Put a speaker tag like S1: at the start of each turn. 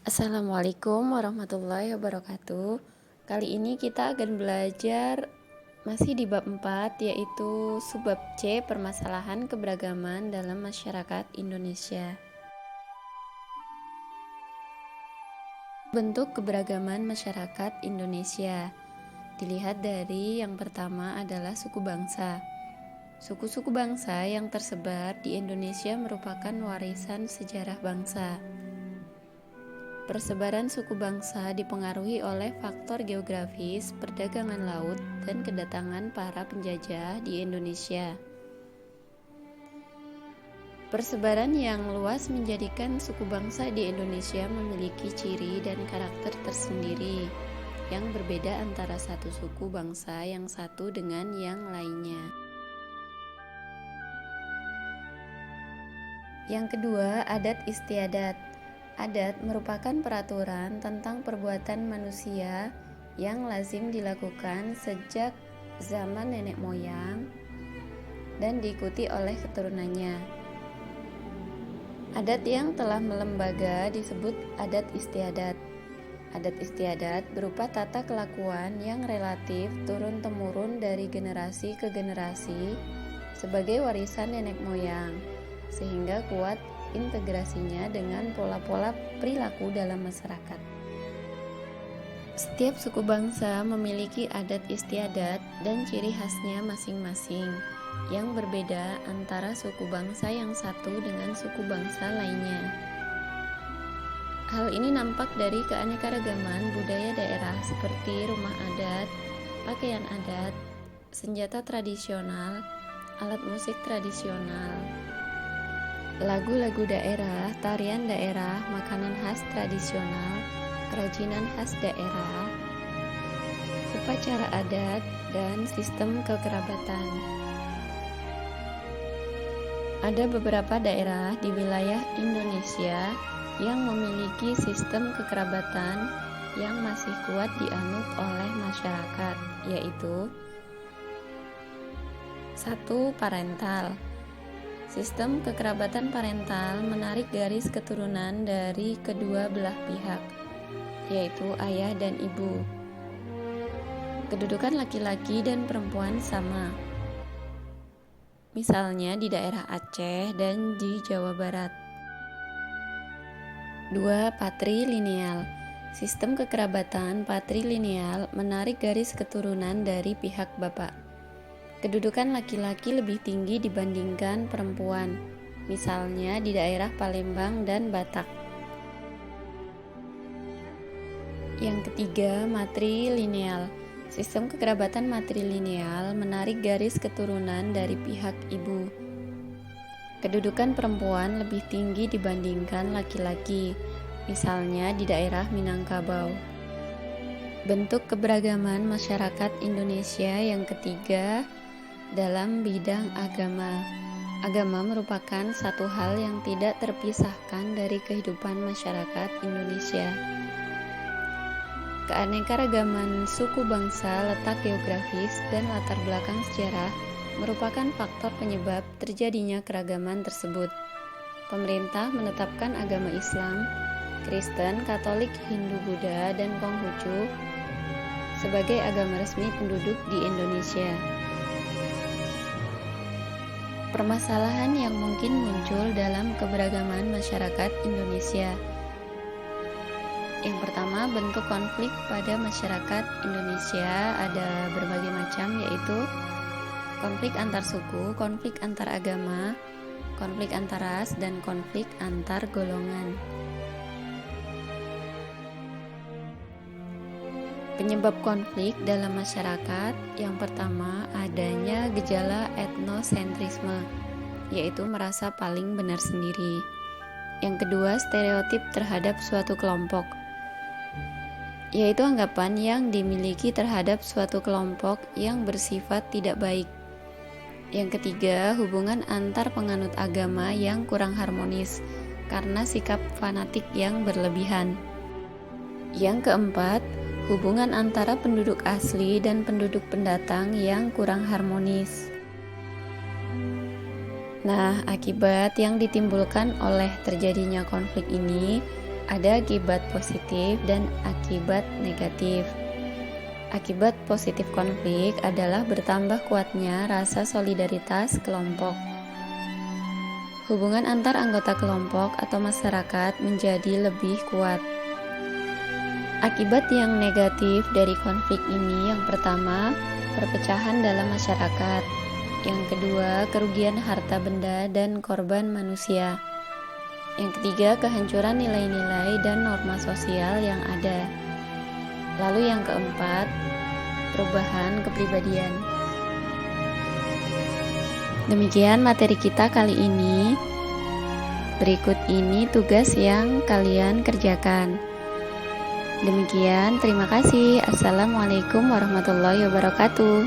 S1: Assalamualaikum warahmatullahi wabarakatuh. Kali ini kita akan belajar masih di bab 4, yaitu subbab C, permasalahan keberagaman dalam masyarakat Indonesia. Bentuk keberagaman masyarakat Indonesia dilihat dari yang pertama adalah suku bangsa. Suku-suku bangsa yang tersebar di Indonesia merupakan warisan sejarah bangsa. Persebaran suku bangsa dipengaruhi oleh faktor geografis, perdagangan laut, dan kedatangan para penjajah di Indonesia. Persebaran yang luas menjadikan suku bangsa di Indonesia memiliki ciri dan karakter tersendiri yang berbeda antara satu suku bangsa yang satu dengan yang lainnya. Yang kedua, adat istiadat. Adat merupakan peraturan tentang perbuatan manusia yang lazim dilakukan sejak zaman nenek moyang dan diikuti oleh keturunannya. Adat yang telah melembaga disebut adat istiadat. Adat istiadat berupa tata kelakuan yang relatif turun-temurun dari generasi ke generasi sebagai warisan nenek moyang, sehingga kuat integrasinya dengan pola-pola perilaku dalam masyarakat. Setiap suku bangsa memiliki adat istiadat dan ciri khasnya masing-masing yang berbeda antara suku bangsa yang satu dengan suku bangsa lainnya. Hal ini nampak dari keanekaragaman budaya daerah seperti rumah adat, pakaian adat, senjata tradisional, alat musik tradisional, lagu-lagu daerah, tarian daerah, makanan khas tradisional, kerajinan khas daerah, upacara adat, dan sistem kekerabatan. Ada beberapa daerah di wilayah Indonesia yang memiliki sistem kekerabatan yang masih kuat dianut oleh masyarakat, yaitu 1. Parental. Sistem kekerabatan parental menarik garis keturunan dari kedua belah pihak, yaitu ayah dan ibu. Kedudukan laki-laki dan perempuan sama. Misalnya di daerah Aceh dan di Jawa Barat. 2. Patrilineal. Sistem kekerabatan patrilineal menarik garis keturunan dari pihak bapak. Kedudukan laki-laki lebih tinggi dibandingkan perempuan, misalnya di daerah Palembang dan Batak. Yang ketiga, matrilineal. Sistem kekerabatan matrilineal menarik garis keturunan dari pihak ibu. Kedudukan perempuan lebih tinggi dibandingkan laki-laki, misalnya di daerah Minangkabau. Bentuk keberagaman masyarakat Indonesia yang ketiga, dalam bidang agama. Agama merupakan satu hal yang tidak terpisahkan dari kehidupan masyarakat Indonesia. Keanekaragaman suku bangsa, letak geografis, dan latar belakang sejarah merupakan faktor penyebab terjadinya keragaman tersebut. Pemerintah menetapkan agama Islam, Kristen, Katolik, Hindu, Buddha, dan Konghucu sebagai agama resmi penduduk di Indonesia. Permasalahan yang mungkin muncul dalam keberagaman masyarakat Indonesia. Yang pertama, bentuk konflik pada masyarakat Indonesia ada berbagai macam, yaitu konflik antar suku, konflik antar agama, konflik antar ras, dan konflik antar golongan. Penyebab konflik dalam masyarakat, yang pertama adanya gejala etnosentrisme, yaitu merasa paling benar sendiri. Yang kedua, stereotip terhadap suatu kelompok, yaitu anggapan yang dimiliki terhadap suatu kelompok yang bersifat tidak baik. Yang ketiga, hubungan antar penganut agama yang kurang harmonis karena sikap fanatik yang berlebihan. Yang keempat, hubungan antara penduduk asli dan penduduk pendatang yang kurang harmonis. Nah, akibat yang ditimbulkan oleh terjadinya konflik ini Ada akibat positif dan akibat negatif. Akibat positif konflik adalah bertambah kuatnya rasa solidaritas kelompok. Hubungan antar anggota kelompok atau masyarakat menjadi lebih kuat. Akibat yang negatif dari konflik ini yang pertama, perpecahan dalam masyarakat. Yang kedua, kerugian harta benda dan korban manusia. Yang ketiga, kehancuran nilai-nilai dan norma sosial yang ada. Lalu yang keempat, perubahan kepribadian. Demikian materi kita kali ini. Berikut ini tugas yang kalian kerjakan. Demikian, terima kasih. Assalamualaikum warahmatullahi wabarakatuh.